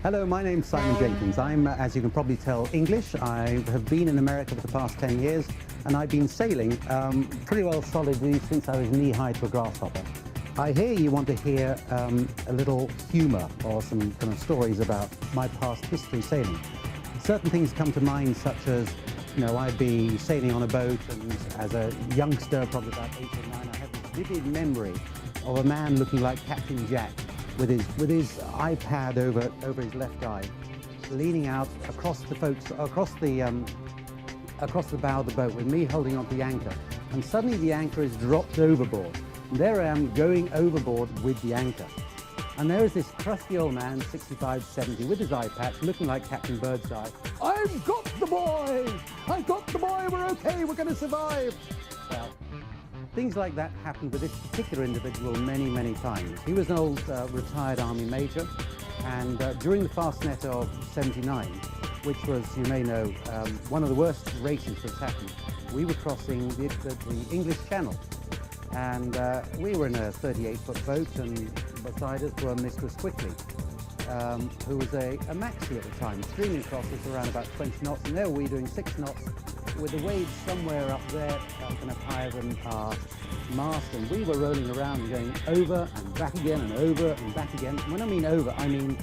Hello, my name's Simon Jenkins. I'm, as you can probably tell, English. I have been in America for the past 10 years, and I've been sailing pretty well solidly since I was knee-high to a grasshopper. I hear you want to hear a little humour or some kind of stories about my past history sailing. Certain things come to mind, such as, you know, I'd be sailing on a boat, and as a youngster, probably about 8 or 9, I have this vivid memory of a man looking like Captain Jack, with his iPad over his left eye, leaning out across the bow of the boat with me holding onto the anchor. And suddenly the anchor is dropped overboard. And there I am going overboard with the anchor. And there is this crusty old man, 65, 70, with his eye patch, looking like Captain Birdseye. I've got the boy! I've got the boy! We're okay! We're going to survive! Well, things like that happened with this particular individual many, many times. He was an old retired Army major, and during the Fastnet of '79, which was, you may know, one of the worst races that's happened, we were crossing the English Channel, and we were in a 38-foot boat, and beside us were Mistress Quickly, who was a maxi at the time, streaming across us around about 20 knots, and there we were doing 6 knots, with the waves somewhere up there, kind of higher than our mast, and we were rolling around and going over and back again and over and back again. When I mean over, I mean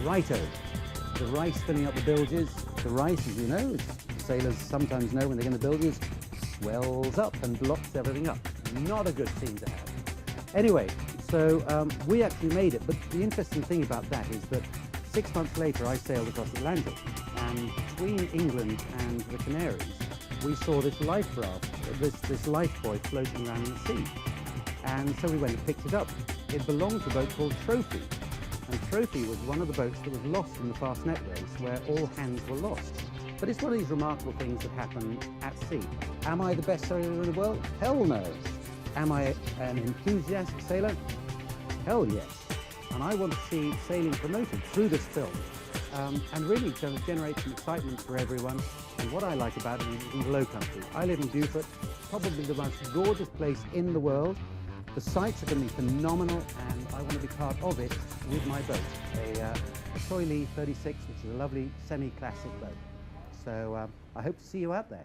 right over. The rice filling up the bilges. The rice, as you know, as sailors sometimes know when they're in the bilges, swells up and blocks everything up. Not a good scene to have. Anyway, so we actually made it, but the interesting thing about that is that 6 months later I sailed across the Atlantic, and between England and the Canaries we saw this life raft, this lifebuoy floating around in the sea, and so we went and picked it up. It belonged to a boat called Trophy, and Trophy was one of the boats that was lost in the Fastnet race, where all hands were lost. But it's one of these remarkable things that happen at sea. Am I the best sailor in the world? Hell no. Am I an enthusiastic sailor? Hell yes. And I want to see sailing promoted through this film, and really to generate some excitement for everyone. And what I like about it is in the Low Country. I live in Beaufort, probably the most gorgeous place in the world. The sights are going to be phenomenal, and I want to be part of it with my boat, a Soily 36, which is a lovely semi-classic boat. So I hope to see you out there.